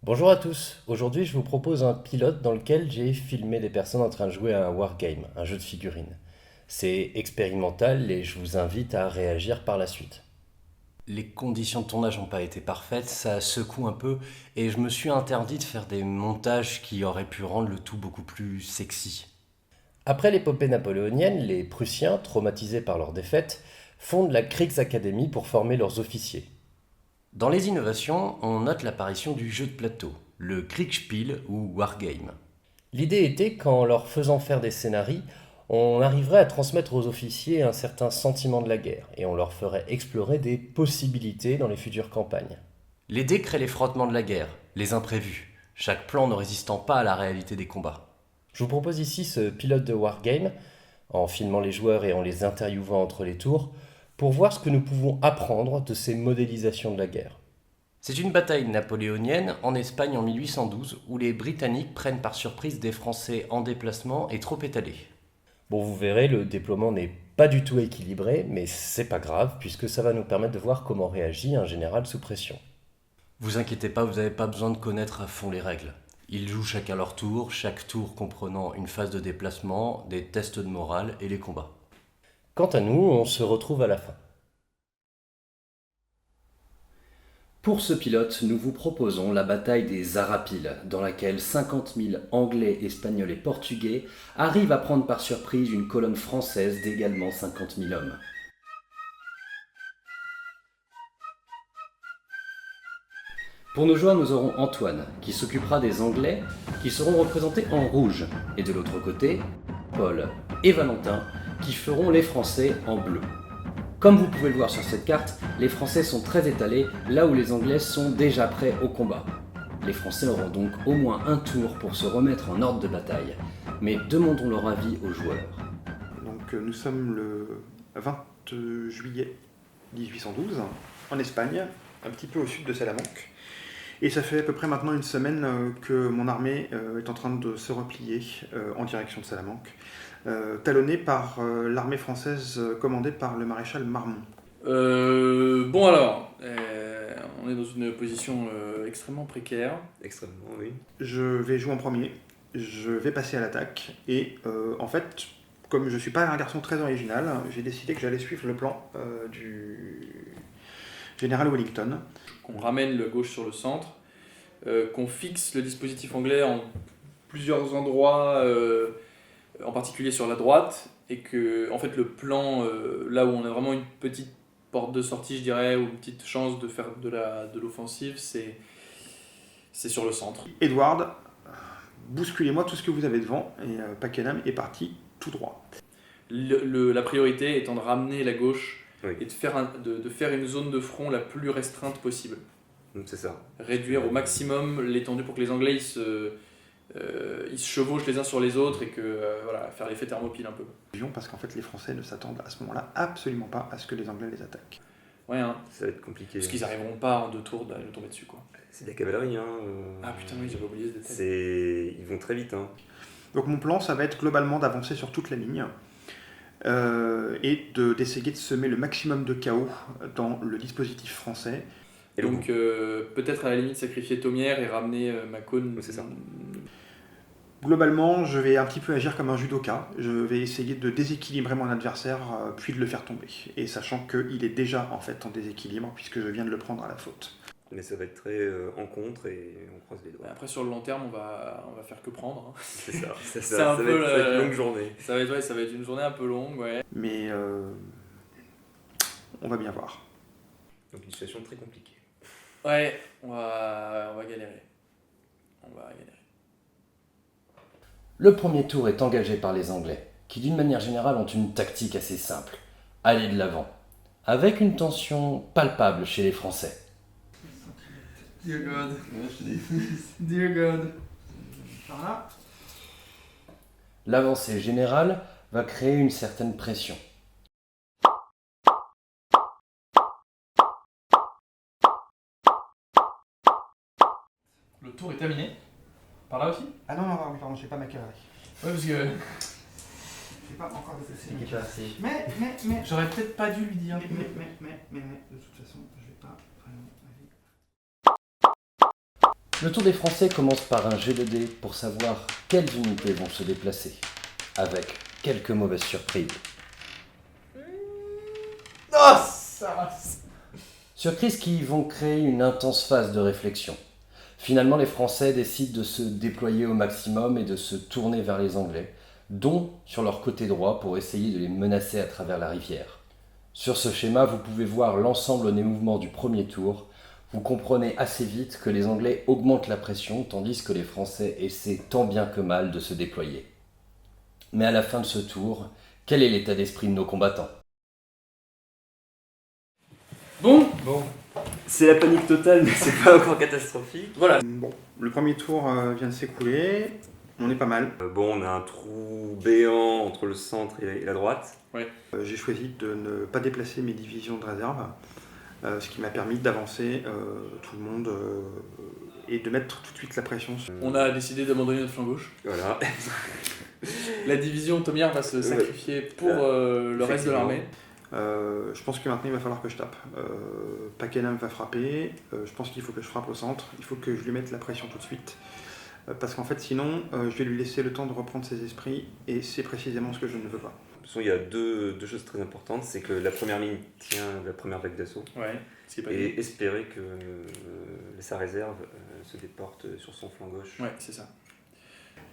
Bonjour à tous, aujourd'hui je vous propose un pilote dans lequel j'ai filmé des personnes en train de jouer à un wargame, un jeu de figurines. C'est expérimental et je vous invite à réagir par la suite. Les conditions de tournage n'ont pas été parfaites, ça secoue un peu et je me suis interdit de faire des montages qui auraient pu rendre le tout beaucoup plus sexy. Après l'épopée napoléonienne, les Prussiens, traumatisés par leur défaite, fondent la Kriegsakademie pour former leurs officiers. Dans les innovations, on note l'apparition du jeu de plateau, le Kriegspiel ou Wargame. L'idée était qu'en leur faisant faire des scénarios, on arriverait à transmettre aux officiers un certain sentiment de la guerre et on leur ferait explorer des possibilités dans les futures campagnes. Les dés créent les frottements de la guerre, les imprévus, chaque plan ne résistant pas à la réalité des combats. Je vous propose ici ce pilote de Wargame, en filmant les joueurs et en les interviewant entre les tours, pour voir ce que nous pouvons apprendre de ces modélisations de la guerre. C'est une bataille napoléonienne en Espagne en 1812 où les Britanniques prennent par surprise des Français en déplacement et trop étalés. Bon, vous verrez, le déploiement n'est pas du tout équilibré, mais c'est pas grave puisque ça va nous permettre de voir comment réagit un général sous pression. Vous inquiétez pas, vous n'avez pas besoin de connaître à fond les règles. Ils jouent chacun leur tour, chaque tour comprenant une phase de déplacement, des tests de morale et les combats. Quant à nous, on se retrouve à la fin. Pour ce pilote, nous vous proposons la bataille des Arapiles, dans laquelle 50 000 Anglais, Espagnols et Portugais arrivent à prendre par surprise une colonne française d'également 50 000 hommes. Pour nos joueurs, nous aurons Antoine, qui s'occupera des Anglais, qui seront représentés en rouge, et de l'autre côté, Paul et Valentin, qui feront les Français en bleu. Comme vous pouvez le voir sur cette carte, les Français sont très étalés, là où les Anglais sont déjà prêts au combat. Les Français auront donc au moins un tour pour se remettre en ordre de bataille, mais demandons leur avis aux joueurs. Donc nous sommes le 20 juillet 1812, en Espagne, un petit peu au sud de Salamanque. Et ça fait à peu près maintenant une semaine que mon armée est en train de se replier en direction de Salamanque, talonnée par l'armée française commandée par le maréchal Marmont. Bon alors, on est dans une position extrêmement précaire. Extrêmement, oui. Je vais jouer en premier, je vais passer à l'attaque, et en fait, comme je ne suis pas un garçon très original, j'ai décidé que j'allais suivre le plan du général Wellington. Qu'on ramène le gauche sur le centre, qu'on fixe le dispositif anglais en plusieurs endroits, en particulier sur la droite, et que en fait le plan, là où on a vraiment une petite porte de sortie, je dirais, ou une petite chance de faire de l'offensive, c'est sur le centre. Edward, bousculez-moi tout ce que vous avez devant, et Pakenham est parti tout droit. La priorité étant de ramener la gauche Oui. et de faire une zone de front la plus restreinte possible. C'est ça. Réduire au maximum l'étendue pour que les Anglais ils se chevauchent les uns sur les autres et que voilà, faire l'effet thermopile un peu. Parce qu'en fait les Français ne s'attendent à ce moment-là absolument pas à ce que les Anglais les attaquent. Ouais, hein. Ça va être compliqué. Parce qu'ils n'arriveront pas en 2 tours d'aller tomber dessus, quoi. C'est de la cavalerie, hein. Ah putain, oui, j'avais oublié ce détail. Ils vont très vite, hein. Donc mon plan, ça va être globalement d'avancer sur toute la ligne et d'essayer de semer le maximum de chaos dans le dispositif français. Et donc peut-être à la limite sacrifier Thomière et ramener Macon. C'est ça. Globalement, je vais un petit peu agir comme un judoka. Je vais essayer de déséquilibrer mon adversaire, puis de le faire tomber. Et sachant qu'il est déjà en fait en déséquilibre, puisque je viens de le prendre à la faute. Mais ça va être très en contre et on croise les doigts. Après sur le long terme, on va faire que prendre. Hein. C'est ça. C'est un peu ça va être une longue journée. Ça va être une journée un peu longue, ouais. Mais on va bien voir. Donc une situation très compliquée. Ouais, on va galérer. On va galérer. Le premier tour est engagé par les Anglais, qui d'une manière générale ont une tactique assez simple, aller de l'avant, avec une tension palpable chez les Français. Dear God. Dear God. Par là. L'avancée générale va créer une certaine pression. Le tour est terminé. Par là aussi. Ah non, pardon, j'ai pas ma cavalerie. Ouais, parce que. J'ai pas encore déplacé ma cavalerie. Mais. J'aurais peut-être pas dû lui dire. Mais, de toute façon, je vais pas vraiment aller. Le tour des Français commence par un jet de dés pour savoir quelles unités vont se déplacer, avec quelques mauvaises surprises. Oh, ça. Surprises qui vont créer une intense phase de réflexion. Finalement, les Français décident de se déployer au maximum et de se tourner vers les Anglais, dont sur leur côté droit pour essayer de les menacer à travers la rivière. Sur ce schéma, vous pouvez voir l'ensemble des mouvements du premier tour. Vous comprenez assez vite que les Anglais augmentent la pression, tandis que les Français essaient tant bien que mal de se déployer. Mais à la fin de ce tour, quel est l'état d'esprit de nos combattants ? Bon, C'est la panique totale, mais c'est pas encore catastrophique. voilà. Bon, le premier tour vient de s'écouler, on est pas mal. Bon, on a un trou béant entre le centre et la droite. J'ai choisi de ne pas déplacer mes divisions de réserve, ce qui m'a permis d'avancer tout le monde et de mettre tout de suite la pression sur... On a décidé d'abandonner notre flanc gauche. Voilà. La division Thomiard va se sacrifier pour le reste de l'armée. Je pense que maintenant il va falloir que je tape. Pakenham va frapper, je pense qu'il faut que je frappe au centre, il faut que je lui mette la pression tout de suite. Parce qu'en fait sinon je vais lui laisser le temps de reprendre ses esprits et c'est précisément ce que je ne veux pas. De toute façon, il y a deux choses très importantes. C'est que la première ligne tient la première vague d'assaut. Ouais, ce qui est pas Et dit. espérer que sa réserve se déporte sur son flanc gauche. Ouais, c'est ça.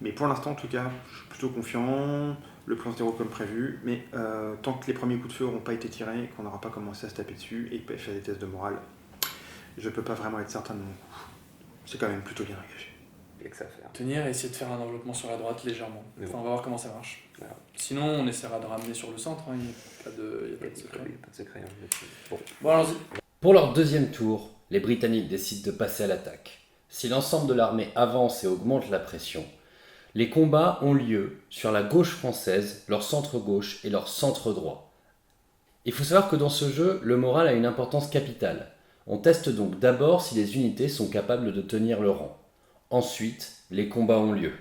Mais pour l'instant en tout cas je suis plutôt confiant, le plan se déroule comme prévu, mais tant que les premiers coups de feu n'auront pas été tirés et qu'on n'aura pas commencé à se taper dessus et faire des tests de morale, je peux pas vraiment être certain de mon coup. C'est quand même plutôt bien engagé. Il y a que ça à faire. Tenir et essayer de faire un enveloppement sur la droite légèrement. Mais Enfin, bon. on va voir comment ça marche. Voilà. Sinon, on essaiera de ramener sur le centre, hein. Il n'y a pas de secret. Il y a pas de secret. Hein, là-dessus. Bon. Bon, allons-y. Pour leur deuxième tour, les Britanniques décident de passer à l'attaque. Si l'ensemble de l'armée avance et augmente la pression, les combats ont lieu sur la gauche française, leur centre gauche et leur centre droit. Il faut savoir que dans ce jeu, le moral a une importance capitale. On teste donc d'abord si les unités sont capables de tenir le rang. Ensuite, les combats ont lieu.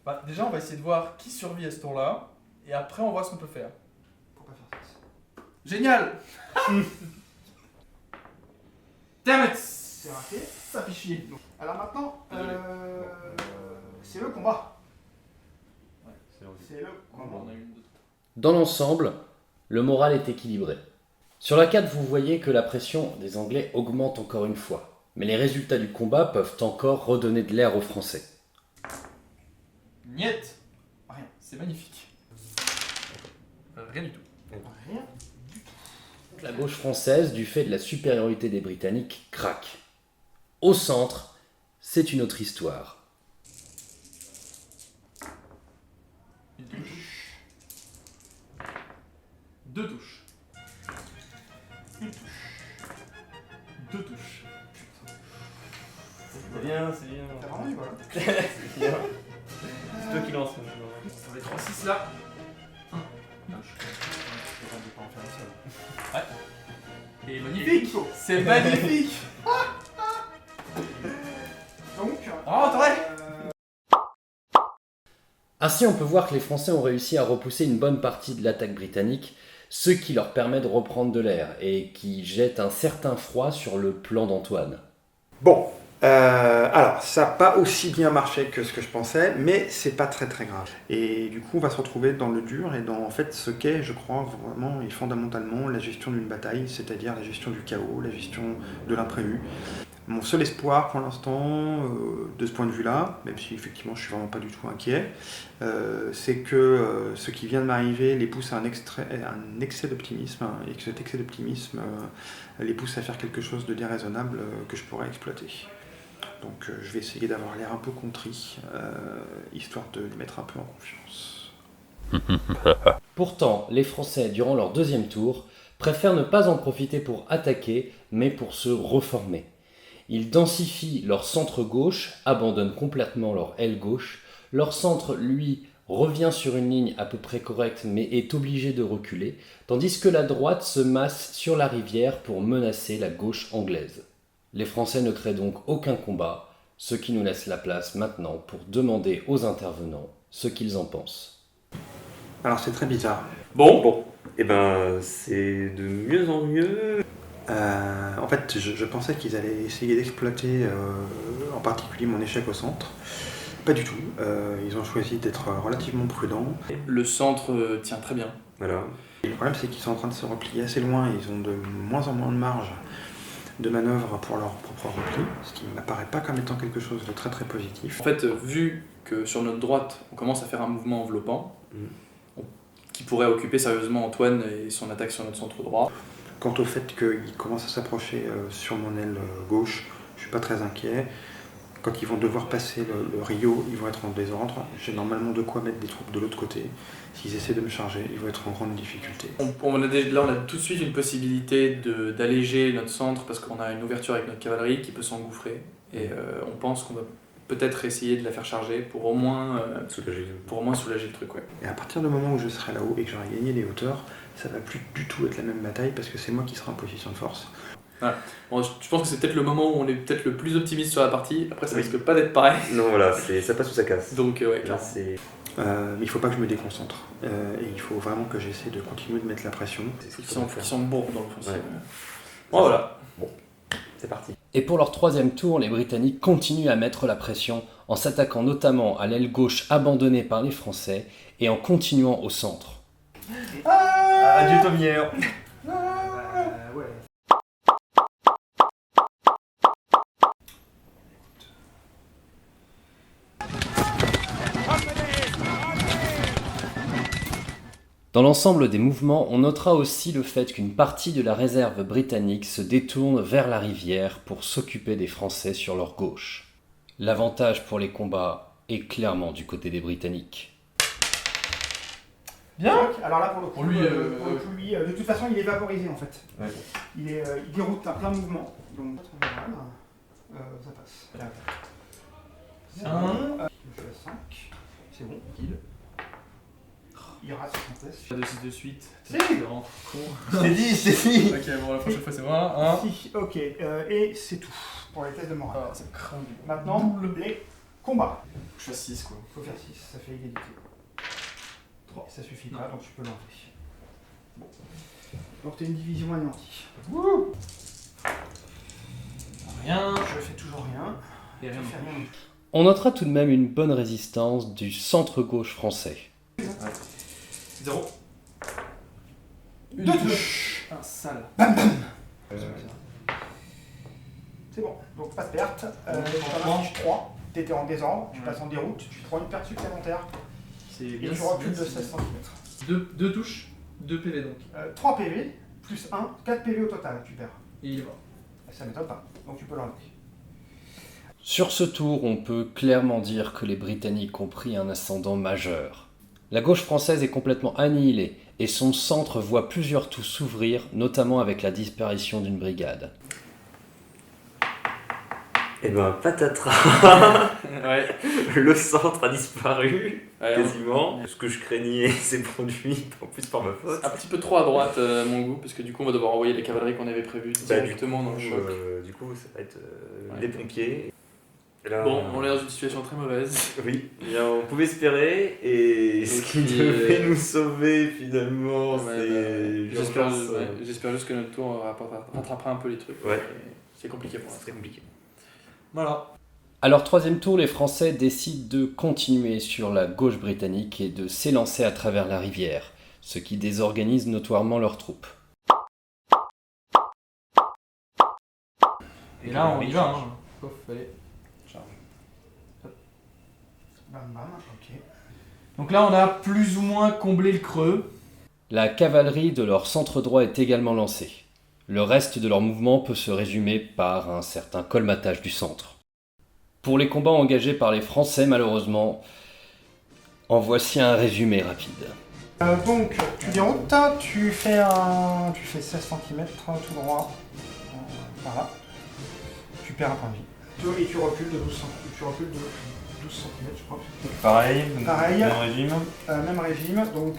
Bah, déjà, on va essayer de voir qui survit à ce tour-là. Et après, on voit ce qu'on peut faire. Faut pas faire ça. Génial. Damn it. C'est raté, ça fait chier. Alors maintenant, c'est le combat. C'est le combat. On a une, deux, trois. Dans l'ensemble, le moral est équilibré. Sur la carte, vous voyez que la pression des Anglais augmente encore une fois. Mais les résultats du combat peuvent encore redonner de l'air aux Français. Niet. Rien. C'est magnifique. Rien du tout. Rien. La gauche française, du fait de la supériorité des Britanniques, craque. Au centre, c'est une autre histoire. Une touche. Deux touches. Une touche. Deux touches. C'est bien, c'est bien. T'as vraiment du bol. C'est bien. C'est toi qui lance. Sur les 3-6 là. Et magnifique. C'est magnifique. Donc, Rentrez. Ainsi, on peut voir que les Français ont réussi à repousser une bonne partie de l'attaque britannique, ce qui leur permet de reprendre de l'air et qui jette un certain froid sur le plan d'Antoine. bon, alors ça n'a pas aussi bien marché que ce que je pensais, mais c'est pas très très grave. Et du coup, on va se retrouver dans le dur et dans en fait ce qu'est, je crois, vraiment et fondamentalement la gestion d'une bataille, c'est-à-dire la gestion du chaos, la gestion de l'imprévu. Mon seul espoir pour l'instant, de ce point de vue-là, même si effectivement je suis vraiment pas du tout inquiet, c'est que ce qui vient de m'arriver les pousse à un excès d'optimisme, hein, et que cet excès d'optimisme les pousse à faire quelque chose de déraisonnable que je pourrais exploiter. Donc je vais essayer d'avoir l'air un peu contrit, histoire de les mettre un peu en confiance. Pourtant, les Français, durant leur deuxième tour, préfèrent ne pas en profiter pour attaquer, mais pour se reformer. Ils densifient leur centre gauche, abandonnent complètement leur aile gauche. Leur centre, lui, revient sur une ligne à peu près correcte, mais est obligé de reculer, tandis que la droite se masse sur la rivière pour menacer la gauche anglaise. Les Français ne créent donc aucun combat, ce qui nous laisse la place maintenant pour demander aux intervenants ce qu'ils en pensent. Alors c'est très bizarre. Bon. Eh ben, c'est de mieux en mieux. En fait, je pensais qu'ils allaient essayer d'exploiter en particulier mon échec au centre. Pas du tout. Ils ont choisi d'être relativement prudents. Le centre tient très bien. Voilà. Et le problème, c'est qu'ils sont en train de se replier assez loin. Ils ont de moins en moins de marge de manœuvre pour leur propre repli, ce qui ne m'apparaît pas comme étant quelque chose de très très positif. En fait, vu que sur notre droite, on commence à faire un mouvement enveloppant, qui pourrait occuper sérieusement Antoine et son attaque sur notre centre droit. Quant au fait qu'ils commencent à s'approcher sur mon aile gauche, je suis pas très inquiet. Quand ils vont devoir passer le Rio, ils vont être en désordre. J'ai normalement de quoi mettre des troupes de l'autre côté. S'ils essaient de me charger, ils vont être en grande difficulté. Là, on a tout de suite une possibilité d'alléger notre centre parce qu'on a une ouverture avec notre cavalerie qui peut s'engouffrer. Et on pense qu'on va peut-être essayer de la faire charger pour au moins soulager le truc. Ouais. Et à partir du moment où je serai là-haut et que j'aurai gagné les hauteurs, ça va plus du tout être la même bataille parce que c'est moi qui serai en position de force. Voilà. Bon, je pense que c'est peut-être le moment où on est peut-être le plus optimiste sur la partie. Après, ça risque pas d'être pareil. Non, voilà, ça passe ou ça casse. Donc, ouais, Là, clairement. c'est... Mais il faut pas que je me déconcentre. Et il faut vraiment que j'essaie de continuer de mettre la pression. Qui sont bourbes dans l'offensive. Ouais. Bon, voilà. Bon, c'est parti. Et pour leur troisième tour, les Britanniques continuent à mettre la pression en s'attaquant notamment à l'aile gauche abandonnée par les Français et en continuant au centre. Adieu Tomière. Dans l'ensemble des mouvements, on notera aussi le fait qu'une partie de la réserve britannique se détourne vers la rivière pour s'occuper des Français sur leur gauche. L'avantage pour les combats est clairement du côté des Britanniques. Bien. Alors là, pour le coup, Pour lui, lui, de toute façon, il est vaporisé en fait. Ouais. Il déroute plein de mouvements. Donc, ça passe. C'est Un. bon. Je fais 5. C'est bon. Il rate son test. Pas de 6 de suite. Si. Con. C'est dit. Ok, bon, la prochaine fois c'est moi. Si, ok. Et c'est tout pour les tests de morale. Ah, ça craint. Maintenant, les combats. Je fasse 6 quoi. Il faut faire 6, ça fait égalité. 3. Ça suffit pas, donc tu peux l'enlever. Bon. Donc t'as une division anéantie. Rien. Je fais toujours rien. Et rien. Je fais rien. On notera tout de même une bonne résistance du centre-gauche français. 0. Deux touches. Un sale. C'est bon, donc pas de perte. T'en affiches 3. T'étais en désordre, tu passes en déroute, tu prends une perte supplémentaire et tu recules de 16 cm. 2 touches, 2 PV donc. 3 PV, plus 1, 4 PV au total, tu perds. Et il est mort. Ça m'étonne pas, donc tu peux l'enlever. Sur ce tour, on peut clairement dire que les Britanniques ont pris un ascendant majeur. La gauche française est complètement annihilée et son centre voit plusieurs trous s'ouvrir, notamment avec la disparition d'une brigade. Eh ben, patatras. Ouais. Le centre a disparu, Ouais, quasiment. Ce que je craignais s'est produit, en plus par ma faute. Un petit peu trop à droite, à mon goût, parce que du coup on va devoir envoyer les cavaleries qu'on avait prévues directement dans le choc. Du coup, ça va être Ouais. les pompiers. Et là, Bon, on est dans une situation très mauvaise. Oui, bien, on pouvait espérer, et ce qui devait nous sauver finalement, c'est... J'espère juste que notre tour rattrapera un peu les trucs. Ouais. Et c'est compliqué pour C'est l'instant. très compliqué. Voilà. À leur troisième tour, les Français décident de continuer sur la gauche britannique et de s'élancer à travers la rivière, ce qui désorganise notoirement leurs troupes. Et là on y va. Hein. Pof, allez. Bam bam, ok. Donc là on a plus ou moins comblé le creux. La cavalerie de leur centre droit est également lancée. Le reste de leur mouvement peut se résumer par un certain colmatage du centre. Pour les combats engagés par les Français, malheureusement, en voici un résumé rapide. Donc tu déroutes, tu fais 16 cm tout droit. Voilà. Tu perds un point de vie. Et tu recules de 12 cm. Tu recules de 12 cm, je crois. Pareil. Pareil. Même régime. Même régime, donc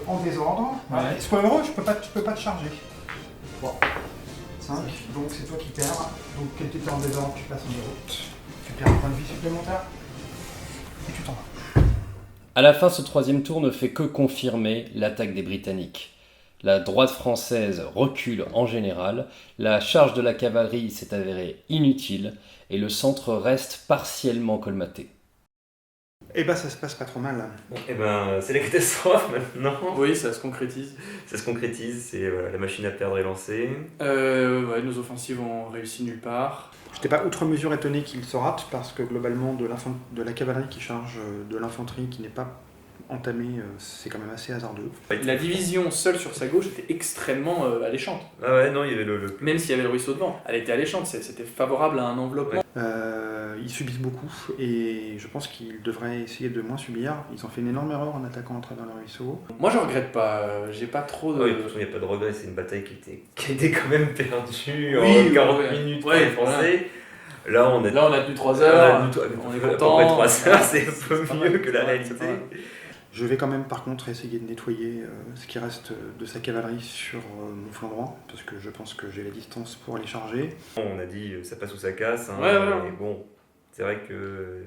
en désordre. Ouais. Sois heureux, tu peux pas te charger. 3, 5, donc c'est toi qui perds. Donc quand tu étais en désordre, tu passes en déroute. Tu perds un point de vie supplémentaire. Et tu t'en vas. À la fin, ce troisième tour ne fait que confirmer l'attaque des Britanniques. La droite française recule en général, la charge de la cavalerie s'est avérée inutile et le centre reste partiellement colmaté. Eh ben, ça se passe pas trop mal. Et ben, c'est la catastrophe maintenant. Oui, ça se concrétise. Ça se concrétise, c'est voilà, la machine à perdre est lancée. Ouais, nos offensives ont réussi nulle part. J'étais pas outre mesure étonné qu'il se rate parce que globalement, de la cavalerie qui charge de l'infanterie qui n'est pas entamée, c'est quand même assez hasardeux. La division seule sur sa gauche était extrêmement alléchante. Ah ouais, non, il y avait le... Même s'il y avait le ruisseau devant, elle était alléchante, c'était favorable à un enveloppement. Ils subissent beaucoup et je pense qu'ils devraient essayer de moins subir. Ils ont fait une énorme erreur en attaquant à travers le ruisseau. Moi je regrette pas, j'ai pas trop de... Oui, de toute façon, il n'y a pas de regret, c'est une bataille qui était quand même perdue Oui, en 40 ouais. minutes Ouais, pour les Français. Là, on a tenu 3 heures, on est content. À peu près 3 heures, c'est un peu pas mieux mal, que la c'est pas mal, réalité. c'est pas mal. Je vais quand même par contre essayer de nettoyer ce qui reste de sa cavalerie sur mon flanc droit, parce que je pense que j'ai la distance pour aller charger. On a dit ça passe ou ça casse, hein, Ouais. mais bon, c'est vrai que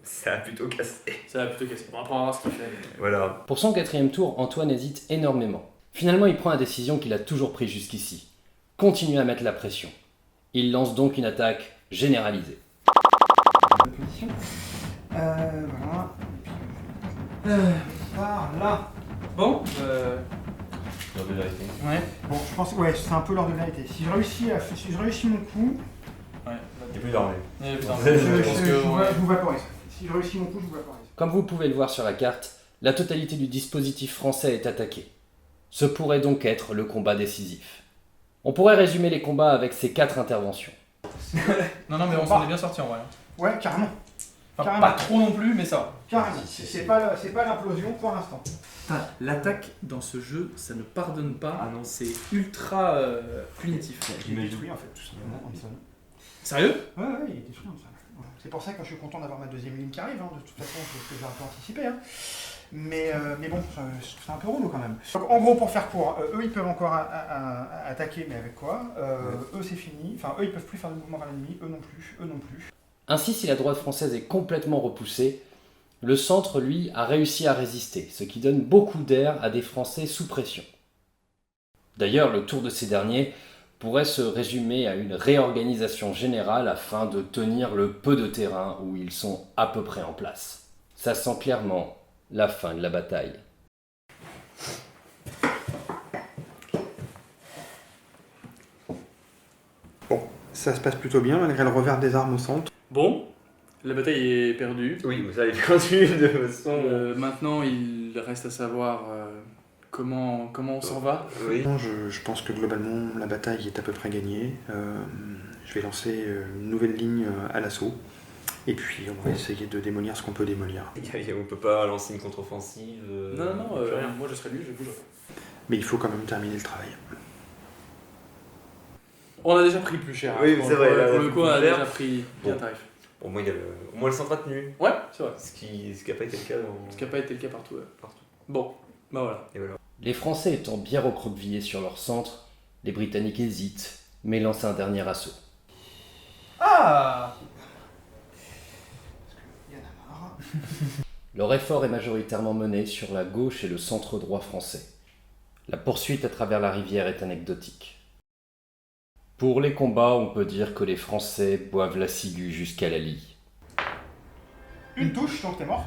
ça a plutôt cassé. Ça va plutôt casser. Bon, après on va voir ce qu'il fait. Voilà. Pour son 4e tour, Antoine hésite énormément. Finalement, il prend la décision qu'il a toujours prise jusqu'ici. Continuer à mettre la pression. Il lance donc une attaque généralisée. Position. Voilà. Par là. Bon, Ouais. Bon, je pense que c'est un peu l'ordre de vérité. Si je réussis mon coup, ouais. Il n'y a plus d'armée. Putain, je vous vaporise. Si je réussis mon coup, je vous vaporise. Comme vous pouvez le voir sur la carte, la totalité du dispositif français est attaquée. Ce pourrait donc être le combat décisif. On pourrait résumer les combats avec ces 4 interventions. Non, mais on s'en est bien sorti en vrai. Ouais, carrément. Enfin, Carrément. pas trop non plus, mais ça va. Carrément. C'est pas l'implosion pour l'instant. L'attaque dans ce jeu, ça ne pardonne pas. Ah non. C'est ultra punitif. Il est détruit en fait, tout simplement, Hanson. Sérieux? Ouais, il est détruit, Hanson. Voilà. C'est pour ça que je suis content d'avoir ma 2e ligne qui arrive, hein. De toute façon, c'est ce que j'ai un peu anticipé. Hein. Mais bon, c'est un peu relou quand même. Donc, en gros, pour faire court, eux ils peuvent encore attaquer, mais avec quoi? Eux c'est fini. Enfin, eux ils peuvent plus faire de mouvement vers l'ennemi, eux non plus. Ainsi, si la droite française est complètement repoussée, le centre, lui, a réussi à résister, ce qui donne beaucoup d'air à des Français sous pression. D'ailleurs, le tour de ces derniers pourrait se résumer à une réorganisation générale afin de tenir le peu de terrain où ils sont à peu près en place. Ça sent clairement la fin de la bataille. Bon, ça se passe plutôt bien malgré le revers des armes au centre. Bon, la bataille est perdue. Oui, mais ça est perdu de façon... Maintenant, il reste à savoir comment on s'en va. Oui. Je pense que globalement la bataille est à peu près gagnée. Je vais lancer une nouvelle ligne à l'assaut. Et puis on va essayer de démolir ce qu'on peut démolir. On peut pas lancer une contre-offensive. Non, plus rien. moi je serai lui, je bougerai. Mais il faut quand même terminer le travail. On a déjà pris plus cher. Oui, Pour c'est vrai, là, Pour on a le pris coup, on a plus cher. déjà pris bien Bon. tarif. Au moins, au moins le centre a tenu. Ouais, c'est vrai. Ce qui n'a pas été le cas dans... Ce qui n'a pas été le cas partout. Ouais. Partout. Bon, bah voilà. Et voilà. Les Français étant bien recroquevillés sur leur centre, les Britanniques hésitent, mais lancent un dernier assaut. Ah! Il y en a marre. Leur effort est majoritairement mené sur la gauche et le centre droit français. La poursuite à travers la rivière est anecdotique. Pour les combats, on peut dire que les Français boivent la ciguë jusqu'à la lie. Une touche, donc t'es mort.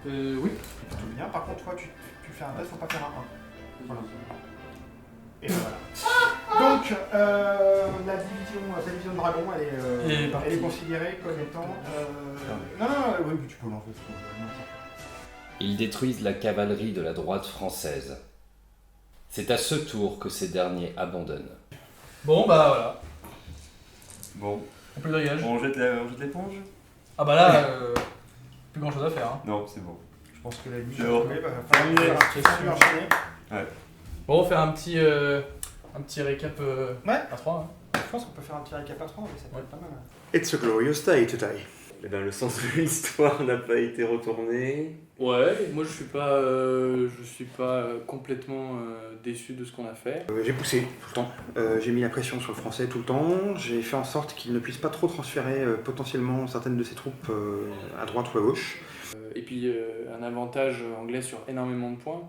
Oui. Tout bien. Par contre, toi, tu fais un 2, faut pas faire un 1. Voilà. Et voilà. Donc, la division dragon, elle est considérée comme étant... Non, oui, tu peux l'enlever. Ils détruisent la cavalerie de la droite française. C'est à ce tour que ces derniers abandonnent. Bon, bah voilà. Bon, On peut le grillage. on jette l'éponge? Ah bah là, plus grand chose à faire. Hein. Non, c'est bon. Je pense que la ligne... C'est bon. C'est sûr. enchaîner. Bon, on fait un petit récap à 3. Hein. Je pense qu'on peut faire un petit récap à 3, mais ça peut être pas mal. It's a glorious day today. Eh ben, le sens de l'histoire n'a pas été retourné. Ouais, moi je suis pas complètement déçu de ce qu'on a fait. J'ai poussé tout le temps. J'ai mis la pression sur le français tout le temps. J'ai fait en sorte qu'il ne puisse pas trop transférer potentiellement certaines de ses troupes à droite ou à gauche. Et puis un avantage anglais sur énormément de points.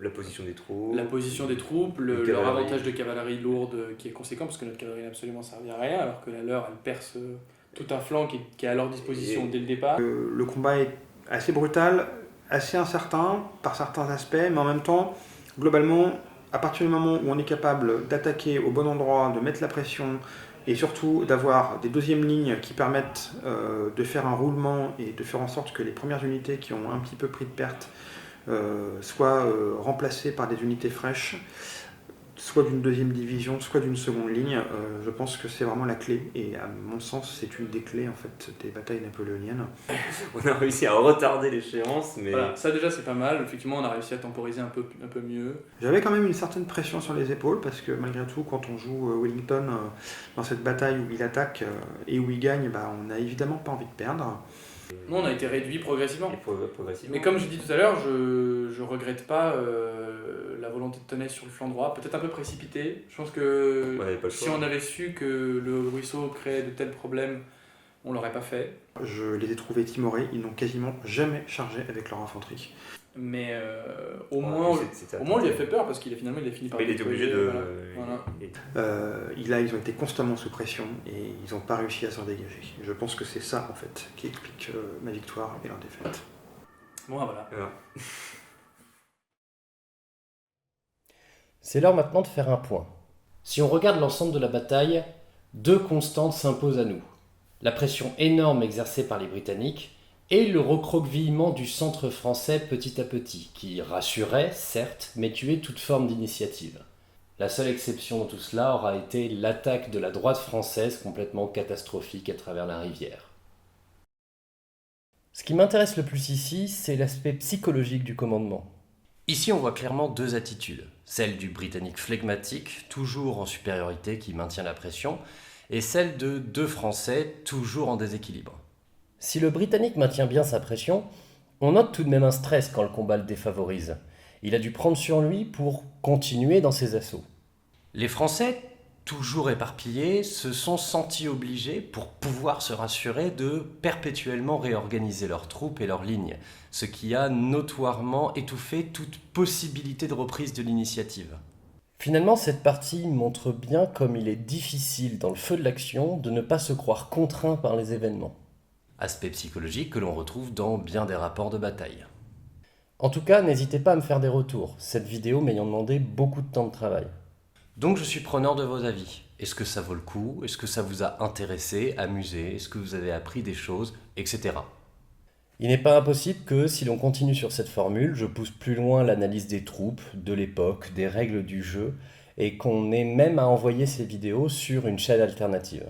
La position des troupes. La position des troupes, leur cavalerie. avantage de cavalerie lourde qui est conséquent, parce que notre cavalerie n'a absolument servi à rien, alors que la leur, elle perce tout un flanc qui est à leur disposition dès le départ. Le combat est assez brutal, assez incertain par certains aspects, mais en même temps, globalement, à partir du moment où on est capable d'attaquer au bon endroit, de mettre la pression, et surtout d'avoir des deuxièmes lignes qui permettent de faire un roulement et de faire en sorte que les premières unités qui ont un petit peu pris de perte soient remplacées par des unités fraîches, soit d'une deuxième division, soit d'une seconde ligne, je pense que c'est vraiment la clé, et à mon sens c'est une des clés en fait des batailles napoléoniennes. On a réussi à retarder l'échéance, mais... Voilà, ça déjà c'est pas mal, effectivement on a réussi à temporiser un peu mieux. J'avais quand même une certaine pression sur les épaules, parce que malgré tout, quand on joue Wellington dans cette bataille où il attaque et où il gagne, on n'a évidemment pas envie de perdre. Nous on a été réduit progressivement. Et progressivement. Mais comme je dis tout à l'heure, je regrette pas la volonté de Tonnet sur le flanc droit, peut-être un peu précipité. Je pense que Ouais, pas le si choix. on avait su que le ruisseau créait de tels problèmes, on l'aurait pas fait. Je les ai trouvés timorés, ils n'ont quasiment jamais chargé avec leur infanterie. Mais au Ouais, moins c'était on lui a fait peur parce qu'il a finalement il a fini par. Mais il était obligé de... Voilà. Ils ont été constamment sous pression et ils n'ont pas réussi à s'en dégager. Je pense que c'est ça en fait qui explique ma victoire et leur défaite. Bon voilà. Voilà. C'est l'heure maintenant de faire un point. Si on regarde l'ensemble de la bataille, deux constantes s'imposent à nous. La pression énorme exercée par les Britanniques et le recroquevillement du centre français petit à petit, qui rassurait, certes, mais tuait toute forme d'initiative. La seule exception dans tout cela aura été l'attaque de la droite française complètement catastrophique à travers la rivière. Ce qui m'intéresse le plus ici, c'est l'aspect psychologique du commandement. Ici, on voit clairement deux attitudes. Celle du Britannique flegmatique, toujours en supériorité, qui maintient la pression, et celle de deux Français, toujours en déséquilibre. Si le Britannique maintient bien sa pression, on note tout de même un stress quand le combat le défavorise. Il a dû prendre sur lui pour continuer dans ses assauts. Les Français, toujours éparpillés, se sont sentis obligés, pour pouvoir se rassurer, de perpétuellement réorganiser leurs troupes et leurs lignes, ce qui a notoirement étouffé toute possibilité de reprise de l'initiative. Finalement, cette partie montre bien comme il est difficile, dans le feu de l'action, de ne pas se croire contraint par les événements. Aspect psychologique que l'on retrouve dans bien des rapports de bataille. En tout cas, n'hésitez pas à me faire des retours, cette vidéo m'ayant demandé beaucoup de temps de travail. Donc je suis preneur de vos avis. Est-ce que ça vaut le coup? Est-ce que ça vous a intéressé, amusé? Est-ce que vous avez appris des choses? Etc. Il n'est pas impossible que, si l'on continue sur cette formule, je pousse plus loin l'analyse des troupes, de l'époque, des règles du jeu, et qu'on ait même à envoyer ces vidéos sur une chaîne alternative.